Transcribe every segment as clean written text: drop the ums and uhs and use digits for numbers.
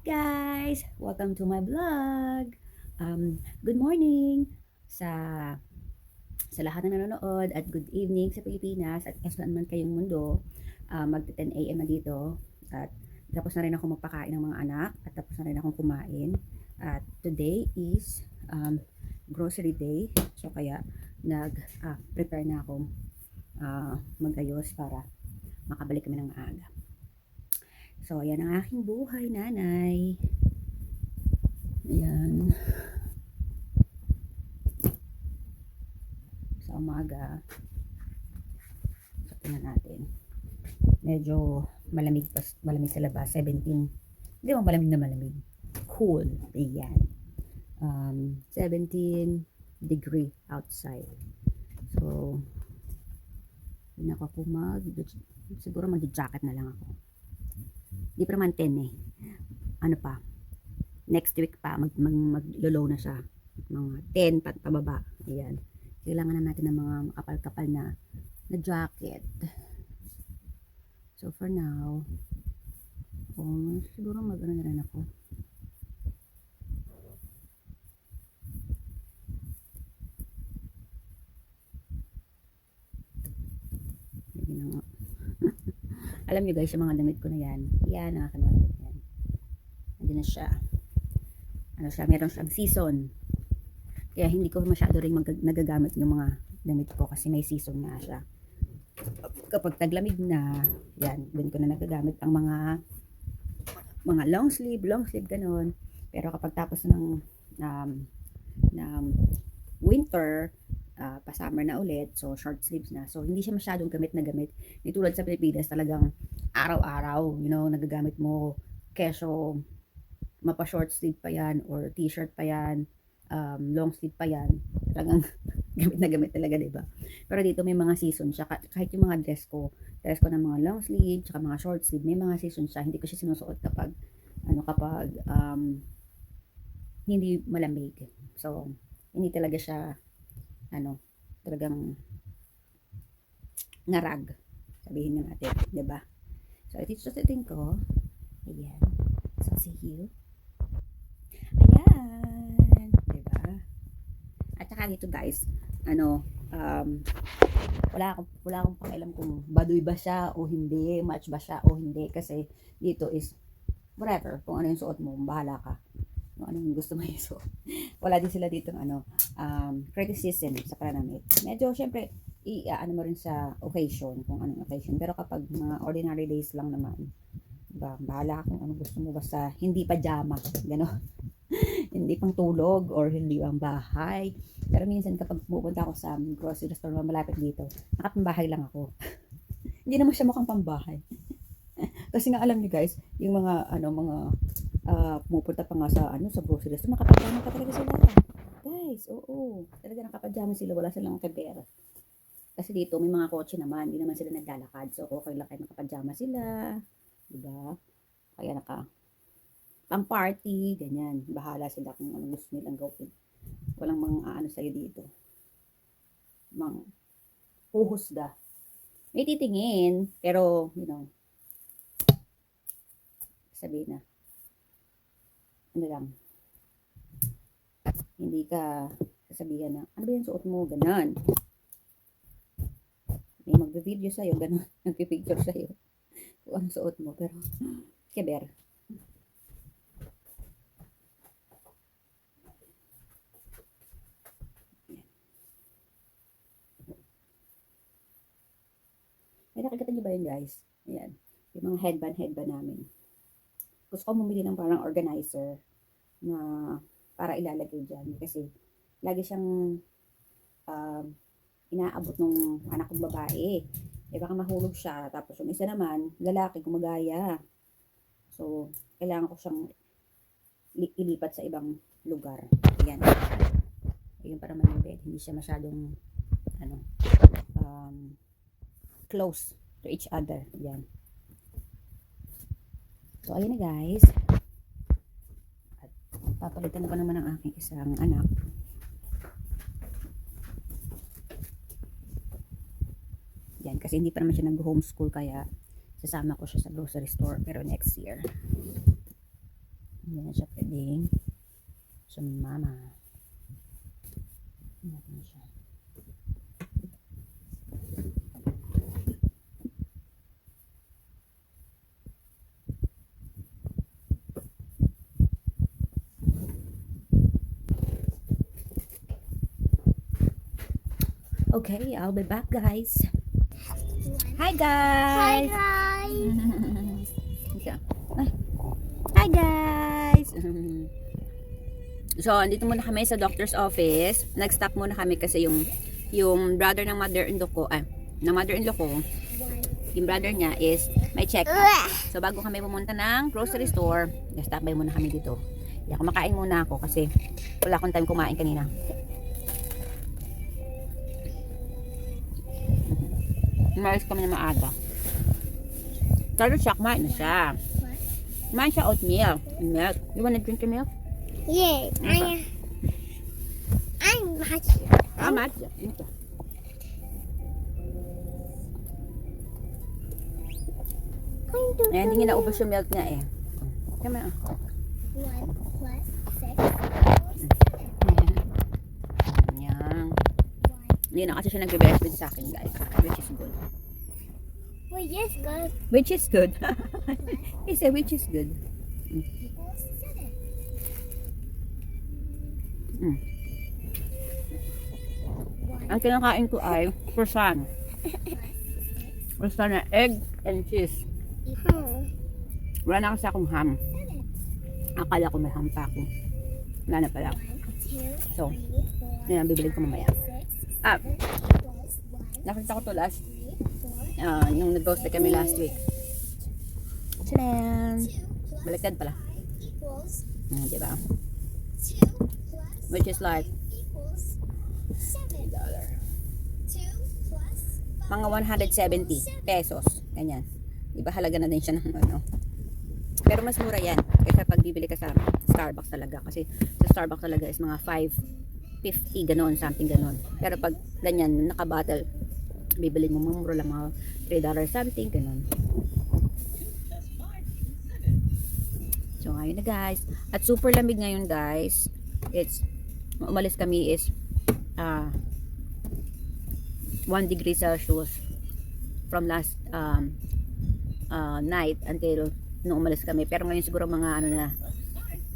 Guys! Welcome to my vlog! Good morning sa lahat na nanonood at good evening sa Pilipinas at kung saan man kayong mundo. Mag 10 a.m. na dito at tapos na rin ako magpakain ng mga anak at tapos na rin akong kumain. At today is grocery day, so kaya prepare na akong magayos para makabalik kami ng maaga. So, ayan ang aking buhay, nanay. Ayan. Sa umaga. So, tingnan natin. Medyo malamig sa labas. 17. Hindi mo malamig na malamig. Cool. Ayan. 17 degree outside. So, yun ako siguro mag-jacket na lang ako. Di pa naman 10 eh. Ano pa? Next week pa, mag-low na siya. Mga 10 pababa. Ayan. Kailangan na natin ng mga makapal-kapal na jacket. So, for now, siguro mag-ano na rin ako. Alam nyo guys, yung mga damit ko na yan. Yan, ang aking mga damit yan. Hindi na siya. Meron siyang season. Kaya hindi ko masyado rin nagagamit yung mga damit ko kasi may season na siya. Kapag taglamig na, yan, doon ko na nagagamit ang mga long sleeve, ganun. Pero kapag tapos ng winter, pa-summer na ulit, so short sleeves na. So, hindi siya masyadong gamit na gamit. Hindi tulad sa Pilipinas, talagang araw-araw, nagagamit mo, keso, mapa-short sleeve pa yan, or t-shirt pa yan, long sleeve pa yan. Talagang gamit na gamit talaga, diba? Pero dito may mga season siya. Kahit yung mga dress ko ng mga long sleeve, tsaka mga short sleeve, may mga season siya. Hindi ko siya sinusuot kapag hindi malamig. So, hindi talaga siya talagang ngarag, sabihin na natin, diba? So, ito sa setting ko. Ayan. So, see you. Ayan. Diba? At saka dito guys, wala akong pakialam kung baduy ba siya o hindi, match ba siya o hindi, kasi dito is whatever, kung ano yung suot mo, bahala ka. Anong gusto mo isuot. Wala din sila dito criticism sa pananamit. Medyo syempre ano mo rin sa occasion, kung anong occasion. Pero kapag mga ordinary days lang naman, diba, bahala kung ano gusto mo, basta hindi pajama, gano'n. Hindi pang tulog or hindi pang bahay. Pero minsan kapag pupunta ako sa grocery store na malapit dito, nakapambahay lang ako. Hindi naman siya mukhang pambahay. Kasi nga alam niyo guys, yung mga pumupunta pa nga sa grocery store, nakapajama pa talaga sila. Guys, oo. Talaga nakapajama sila, wala silang kebera. Kasi dito may mga kotse naman, hindi naman sila naglalakad. So okay lang kayo nakapajama sila. Diba? Kaya pang party, ganyan. Bahala sila kung ano gusto nilang gawin. Walang mga sa'yo dito. Mang huhusga. May titingin, pero sabihin na, hindi ka sasabihan na, ano ba yung suot mo, ganon. May magbe-video sa'yo, ganon, nagpipicture sa'yo, kung ano suot mo, pero, keber. May nakikita niyo ba yun guys? Ayan, yung mga headband namin. Gusto ko bumili ng parang organizer na para ilalagay dyan. Kasi lagi siyang inaabot ng anak kong babae. Baka mahulog siya. Tapos yung isa naman, lalaki, gumagaya. So, kailangan ko siyang ilipat sa ibang lugar. Ayan. Ayun para naman yung bed. Hindi siya masyadong close to each other. Ayan. So, ayun na guys. At papalitan ko naman ang aking isang anak. Yan, kasi hindi pa naman siya nag-homeschool, kaya sasama ko siya sa grocery store, pero next year. Hindi na siya pwedeng sumama. Hindi na siya. Okay, I'll be back, guys. Hi, guys. Hi guys. Hi, guys. So, andito muna kami sa doctor's office. Nag-stop muna kami kasi yung brother ng mother-in-law ko, yung brother niya is may check-up. So, bago kami pumunta ng grocery store, nag-stop by muna kami dito. Yeah, kumakain muna ako kasi wala akong time kumain kanina. Umalis kami na maaga. Pero siya, kumain na siya. Kumain siya oatmeal. Milk. You wanna drink your milk? Yeah, Okay. I'm happy. Matcha. Ito. Ayan, hindi niya naubos yung milk niya eh. Come on. 1 plus 6. Ayan. Hindi na kasi siya nag-breastfeed sa akin, guys. Which is good. Well, yes, guys. Which is good. He said which is good. Equals 7. Mm. Ang kinakain ko ay croissant. Croissant na egg and cheese. Wala na kasi akong ham. Akala ko may ham pa ako. Wala na pala. 1, 2, So, 3, 4, yan ang bibili ko mamaya. 6, Ah, 7 plus 1, nakita ko to last. 3, 4, Yung nag-roast na kami last week. Tadaan! 2 plus Baliktad pala. 5 equals Diba? 2 plus Which is like, equals 7. 2 plus 5 mga 170 pesos. Ganyan. Diba halaga na din siya ng ano. Pero mas mura yan. Kaysa pag bibili ka sa Starbucks talaga. Kasi sa Starbucks talaga is mga 5.50 ganon, something ganon. Pero pag ganyan, naka-bottle, bibili mo mura lang mga $3 something, ganon. So ngayon na guys. At super lamig ngayon guys. Umalis kami is 1 degree Celsius from last night until nung umalis kami. Pero ngayon siguro mga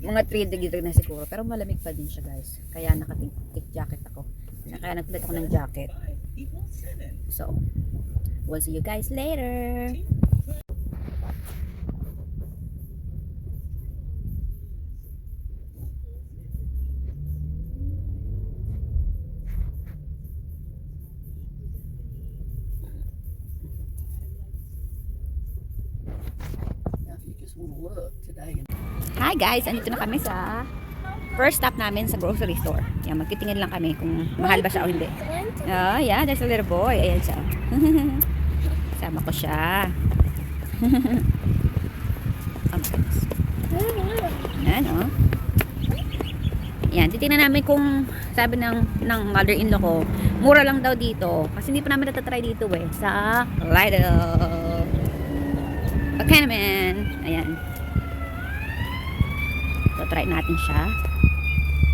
mga 3 degree na siguro. Pero malamig pa din siya guys. Kaya naka-thick jacket ako. Kaya nagpalit ako ng jacket. So, we'll see you guys later. Hi guys, andito na kami sa first stop namin sa grocery store. Yan, magtitingin lang kami kung mahal ba siya o hindi. Oh, yeah, there's a little boy. Ayan siya. Sama ko siya. Oh my goodness. Ayan, oh. Yan, titingnan namin kung sabi ng mother-in-law ko, mura lang daw dito. Kasi hindi pa namin natatry dito eh. Sa Lidl. Okay naman. Ayan. So, try natin siya.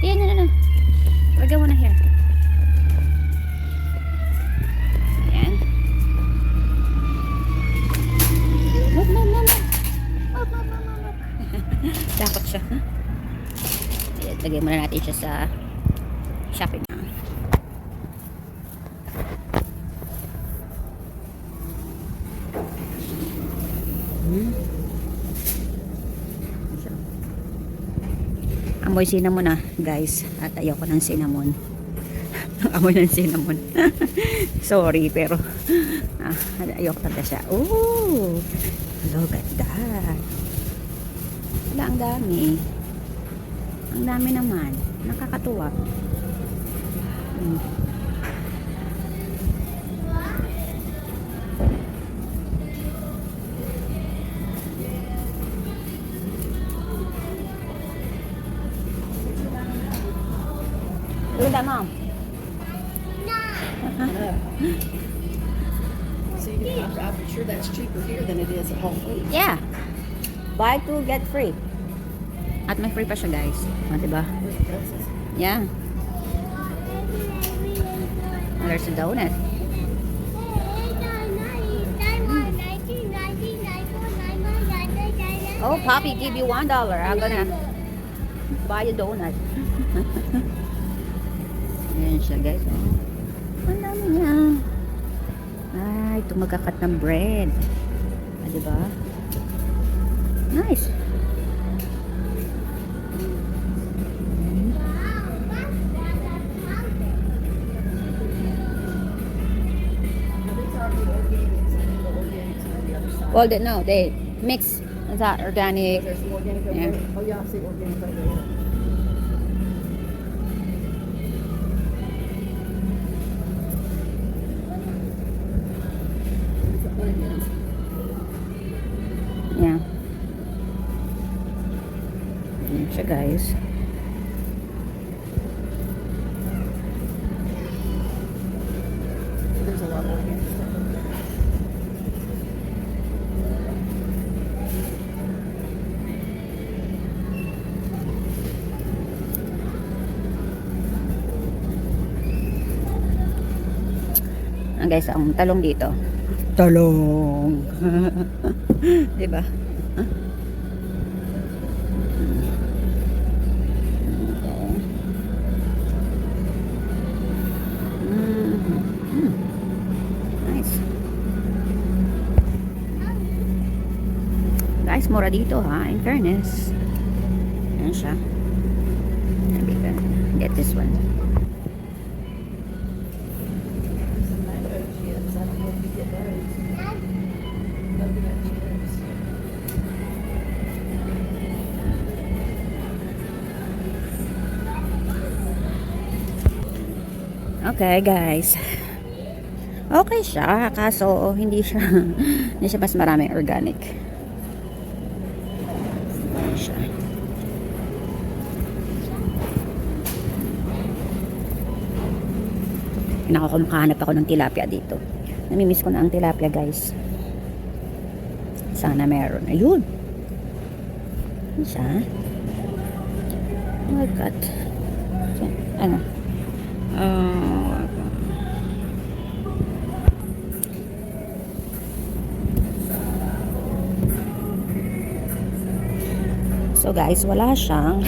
Ayan, no. Lagyan mo na here. Ayan. Look. Takot siya. Ayan, lagyan muna natin siya sa shopping. Amoy cinnamon na guys. At ayoko ng cinnamon. Amoy ng cinnamon. Sorry pero ayoko talaga siya. Oh, look at that. Wala, ang dami. Ang dami naman. Nakakatuwa. Look at that, Mom. See, I'm sure that's cheaper here than it is at Whole Foods. Yeah. Buy 2, get free. At may free pa siya, guys. Diba? Yeah. Oh, there's a donut. Oh, Poppy, give you $1. I'm gonna buy a donut. Ayan siya, guys. Oh. Ang dami niya. Ay, ito magkakat ng bread. Diba? Nice. Well, no, they mix that organic. There's some organic over Yeah. there. Oh yeah, I see organic over there. There's the onions. Yeah. Ayan siya, guys. There's a lot of organic stuff over there. Guys, ang talong dito. Talong. 'Di ba? Huh? Nice. Guys, mura dito ha, in fairness. Ayan siya. Maybe can get this one. Some mango chips. I don't know if you get those. Coconut chips. Okay, guys. Okay siya, kaso hindi siya hindi siya mas maraming organic. Ayan siya. Makahanap ako ng tilapia dito. Namimiss ko na ang tilapia, guys. Sana meron. Ayun. Ano siya? Oh my God. So, ano? So guys, wala siyang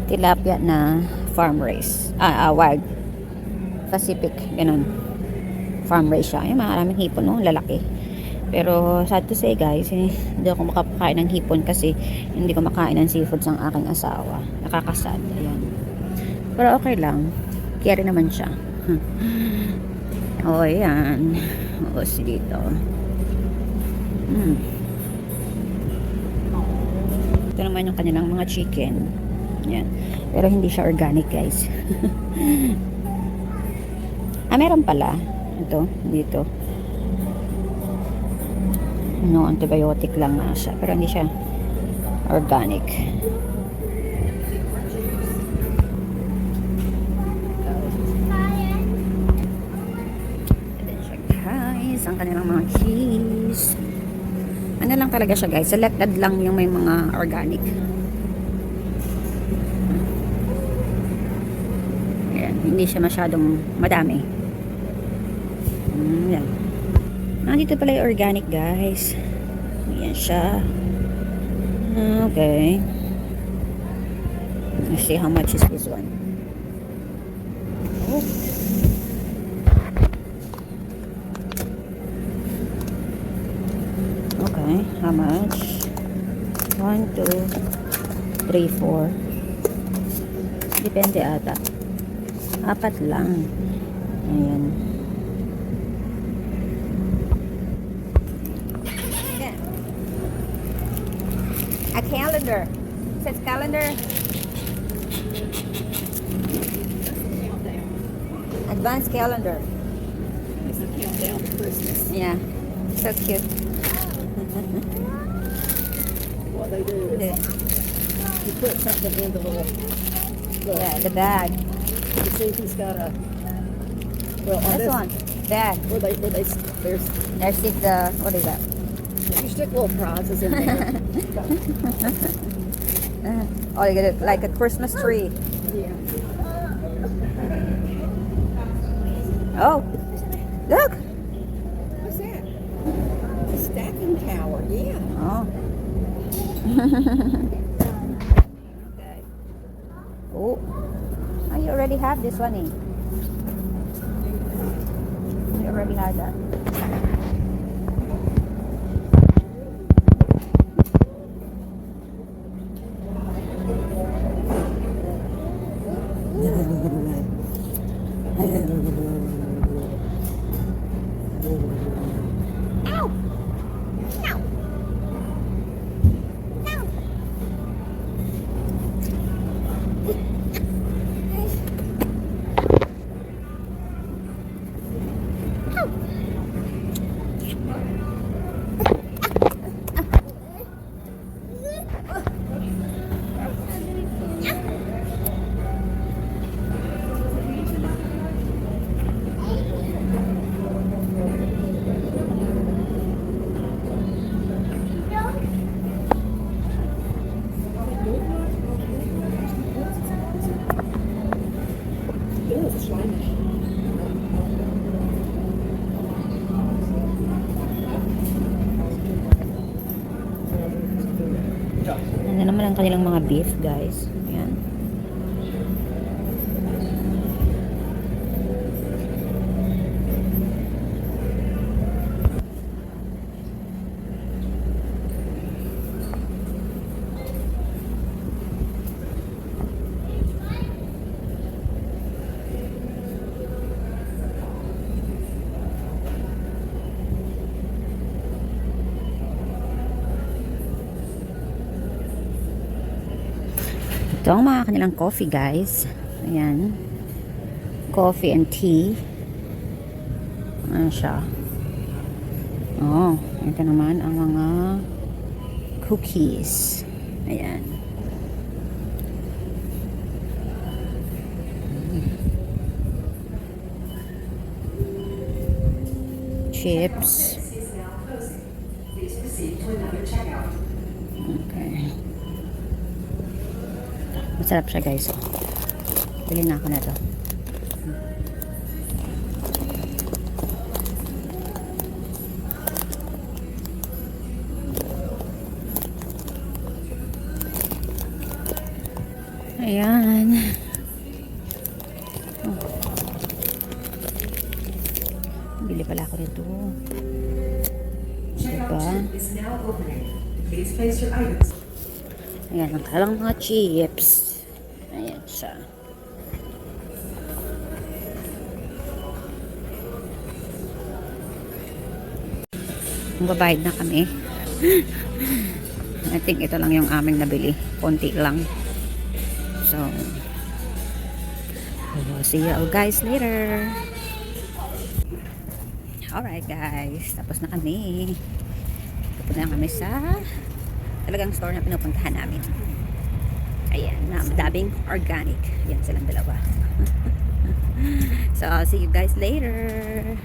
tilapia na farm raised. Wild. Pacific, ganun. Farm raised siya. Yung maraming hipon, no? Lalaki. Pero sad to say, guys, hindi ako makakain ng hipon kasi hindi ko makain ng seafood ng aking asawa. Nakakasad. Ayan. Pero okay lang. Carry naman siya. O, ayan. O, dito. Ito naman yung kanilang mga chicken. Ayan. Pero hindi siya organic, guys. Meron pala. Ito, dito. No, antibiotic lang nga siya. Pero hindi siya organic. Ayan siya, guys. Ang kanilang mga cheese. Ano lang talaga siya, guys. Selected lang yung may mga organic. Ayan. Hindi siya masyadong madami. Yan. Dito pala yung organic, guys. Ayan siya. Okay. Let's see how much is this one. Oh. Okay. How much? 1, 2, 3, 4. Depende ata. 4 lang. Ayan. A calendar. It says calendar. Advanced calendar. It's the countdown to Christmas. Yeah. So cute. What they do is you put something in the little, Yeah, the bag. you see if he's got a, well, on This this one. Bag. there's, There's this, what is that? you stick little prizes in there. Oh, you get it like a Christmas tree. Yeah. Oh, look. What's that? A stacking tower. Yeah. Oh. Okay. Oh. Oh, you already have this one, eh? You already had that. Ow! No! No! Ew, it's slimy. Ano naman ang kanilang mga beef, guys. Ayan. Ito ang mga kanilang coffee, guys. Ayan. Coffee and tea. Ayan siya. Oh, ito naman ang mga cookies. Ayan. Chips. Okay. Masarap siya, guys. Bili na ako na to. Ayan. Oh. Bili pala ako nito. Diba? Ayan, ang kalang mga chips. Ayan siya. Magbabayad na kami. I think ito lang yung aming nabili. Konti lang. So, we'll see you all guys later. Alright guys, tapos na kami. Tapos na kami sa talagang store na pinupuntahan namin. Ayan, na madaming organic. Yan silang dalawa. So, I'll see you guys later.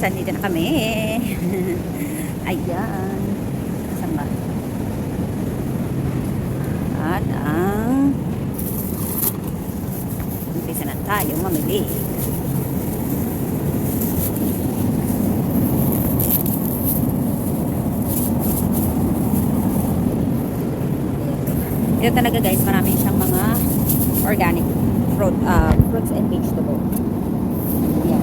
Nandito na kami. Ayan. Saan ba? At ang umpisa na tayo mamili. Ito talaga guys, marami siyang mga organic fruits and vegetable. Yan.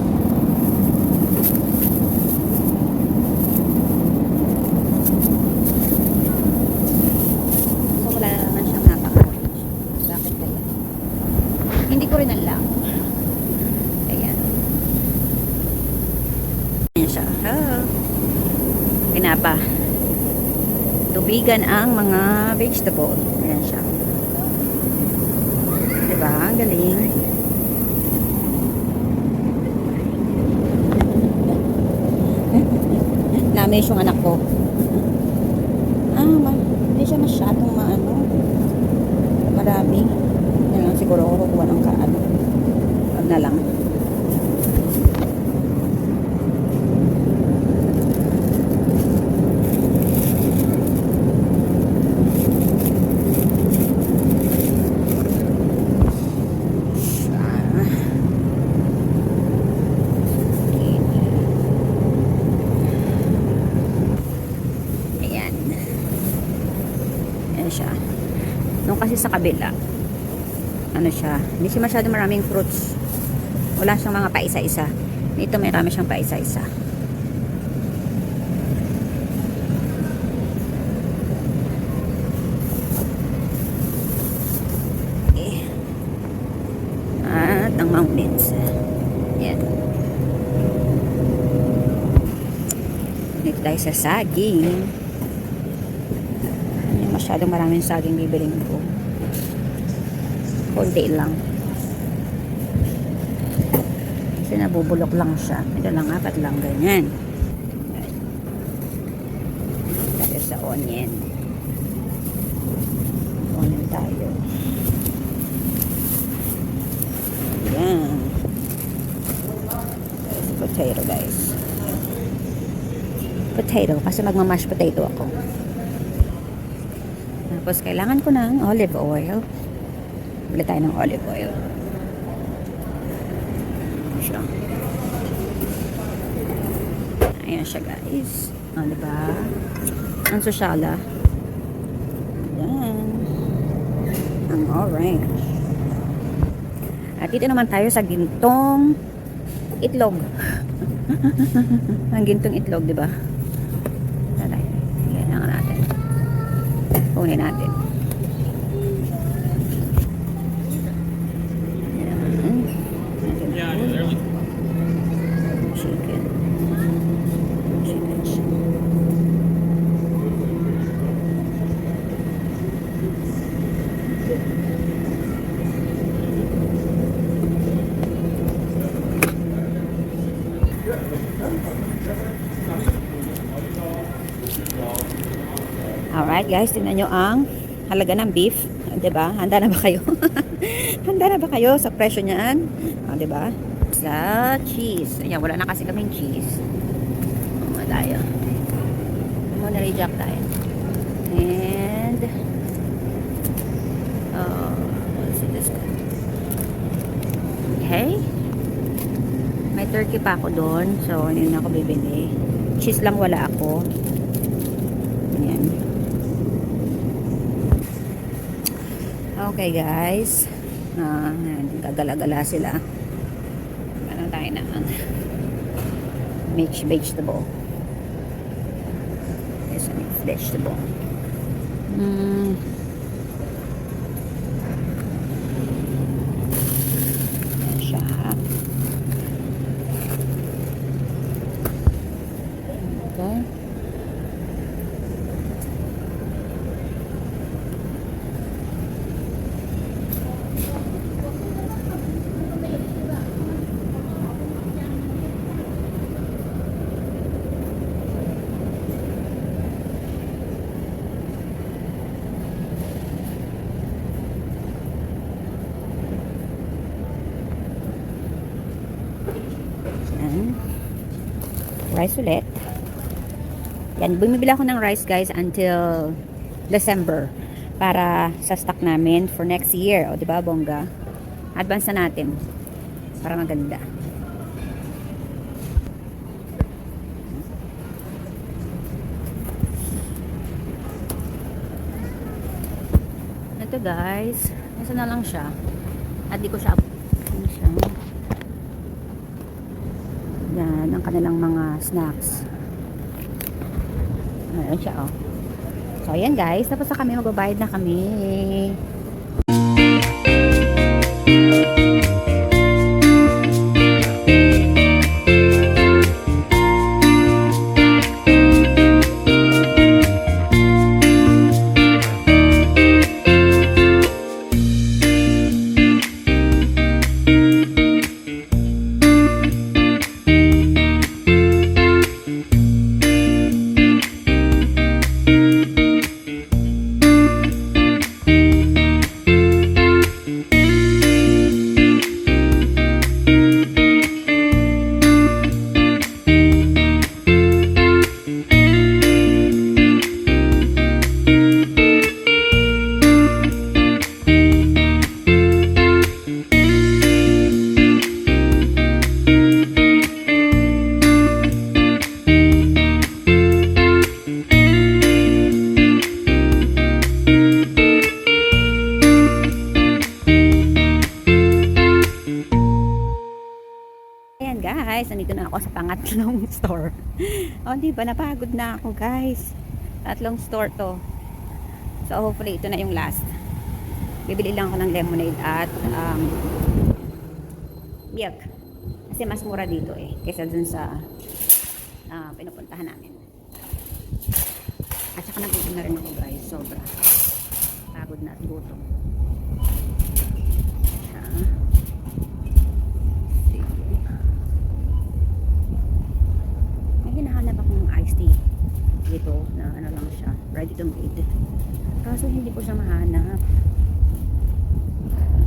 So wala na naman siyang napaka-orange. Bakit kaya? Hindi ko rin alam. Ayan. Ayan siya. Oh. Pinapa. Tubigan ang mga vegetable. Ayan siya. Diba? Ang galing. Namiss yung anak ko. Hindi siya masyadong marami. Yan lang siguro ako kukuha ng kaano. Wag na lang. Siya. Nung kasi sa kabila, ano siya, hindi siya masyado maraming fruits. Wala siyang mga paisa-isa. Dito may marami siyang paisa-isa. Okay. At ang mountains. Yan. Dito tayo sa saging. Masyadong maraming saging bibiling ko. Konti lang. Kasi nabubulok lang siya. Ito lang, 4 lang, ganyan. Tayo sa onion. Onion tayo. Ayan. Potato guys. Potato. Kasi magmamash potato ako. Tapos, kailangan ko ng olive oil. Bili tayo ng olive oil. Ayan siya. Ayan siya, guys. O, diba? Ang sosyala. Ayan. Ang orange. At dito naman tayo sa gintong itlog. Ang gintong itlog, diba? Tara. Yan ang natin. Kunin natin. Chicken. Alright guys, tingnan nyo ang halaga ng beef. Diba? Handa na ba kayo? Handa na ba kayo sa presyo niyan? Diba? Sa cheese. Ayan, wala na kasi kaming cheese. Tayo. Muna reject tayo. And let's see this one. Okay. May turkey pa ako doon. So, hindi na ako bibili. Cheese lang wala ako. Ayan. Okay guys, gagala-gala sila. Ano tayo na mixed vegetable. This one is vegetable. Ayan siya. Okay. Rice ulit. Yan, bumibili ako ng rice guys until December para sa stock namin for next year. O, diba, bongga? Advance na natin para maganda. Ito dito guys. Nasa na lang siya. At di ko siya ano siya. Yan, ang kanilang mga snacks. Ayan siya, oh. So, ayan guys. Tapos na kami. Magbabayad na kami. Ayan guys, nandito na ako sa pangatlong store. O, di ba? Napagod na ako guys. Tatlong store to. So, hopefully, ito na yung last. Bibili lang ako ng lemonade at milk. Kasi mas mura dito eh. Kaysa dun sa pinupuntahan namin. At saka nagutom na rin ako guys. Sobra. Pagod na at gutom. Hinahanap ako ng iced tea dito na ano lang siya, ready to made, kaso hindi ko siya mahanap.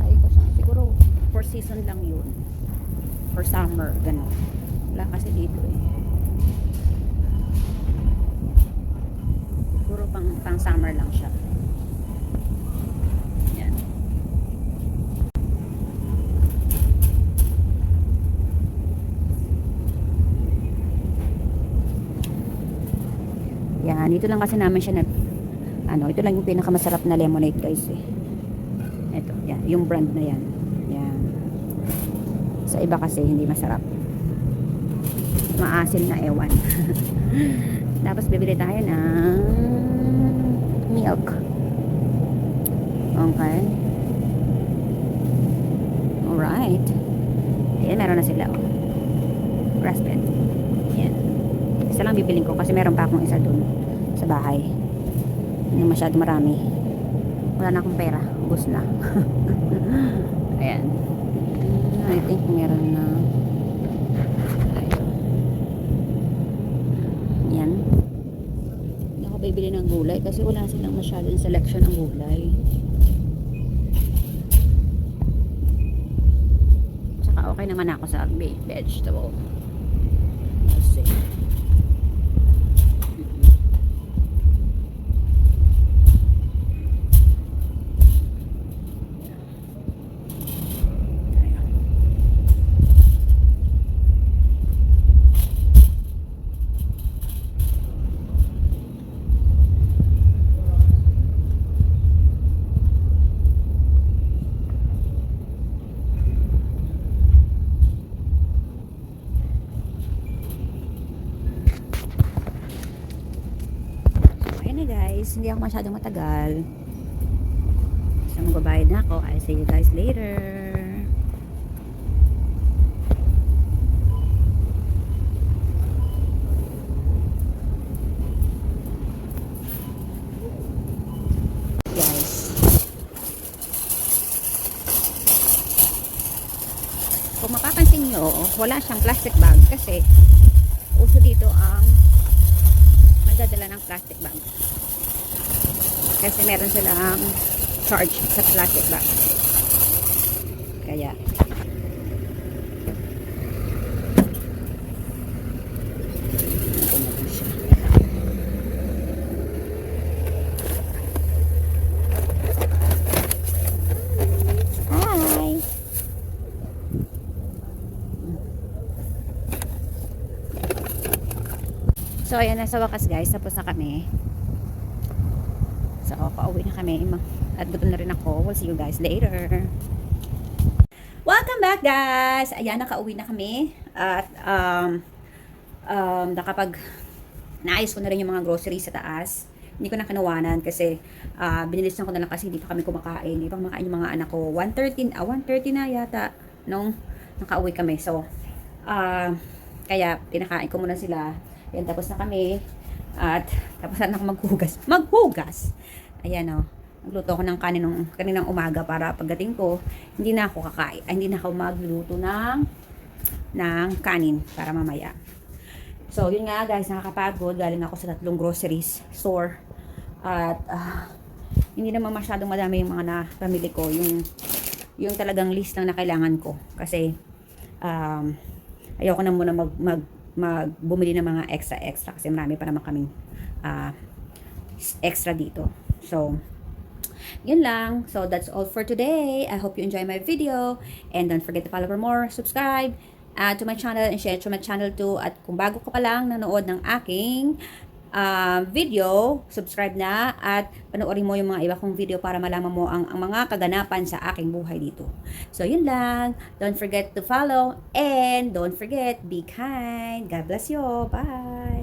Ay ko siya, siguro for season lang yun, for summer, gano'n. Wala kasi dito eh, siguro pang summer lang siya. Yan. Yan, dito lang kasi namin siya ito lang yung pinakamasarap na lemonade guys eh. Ito, yan, yung brand na yan. Yan. Sa iba kasi hindi masarap. Maasim na ewan. Tapos bibili tayo ng milk. Okay. Alright. Ayan, meron na sila. Grass fed. Yan. Isa lang bibiling ko kasi meron pa akong isa dun sa bahay. Hindi masyado marami. Wala na akong pera. Ubus na. Ayan. I think meron na. Ayun. Yan. Hindi ako bibili ng gulay kasi wala silang masyadong selection ng gulay. Tsaka okay naman ako sa vegetable. Let's see. Guys, hindi ako masyadong matagal. So, magbabayad na ako. I'll see you guys later. Guys. Kung mapapansin nyo, wala siyang plastic bag kasi uso dito ang magdadala ng plastic bag. Kasi meron silang charge sa plastic bag. Kaya hi! So ayan na sa wakas guys, tapos na kami. So pauwi na kami. At gutom na rin ako. We'll see you guys later. Welcome back, guys! Ayan, nakauwi na kami. At, naayos ko na rin yung mga groceries sa taas. Hindi ko na kinawanan kasi binilisan ko na lang kasi hindi pa kami kumakain. Hindi pa kumakain yung mga anak ko. 1:30 na yata nung nakauwi kami. So, kaya pinakain ko muna sila. Yan, tapos na kami. At tapos na ako maghugas. Ayan o. Nagluto ako ng kaninang umaga para pagdating ko, hindi na ako magluluto ng kanin para mamaya. So, yun nga guys, nakakapagod. Galing ako sa 3 groceries store. At hindi naman masyadong madami yung mga napamili ko. Yung talagang list lang na kailangan ko. Kasi ayoko na muna bumili ng mga extra kasi marami pa naman kaming extra dito. So, yun lang. So, that's all for today. I hope you enjoy my video. And don't forget to follow for more, subscribe to my channel, and share to my channel too. At kung bago ka pa lang nanood ng aking video, subscribe na at panoorin mo yung mga iba kong video para malaman mo ang mga kaganapan sa aking buhay dito. So, yun lang. Don't forget to follow and don't forget, be kind. God bless you. Bye!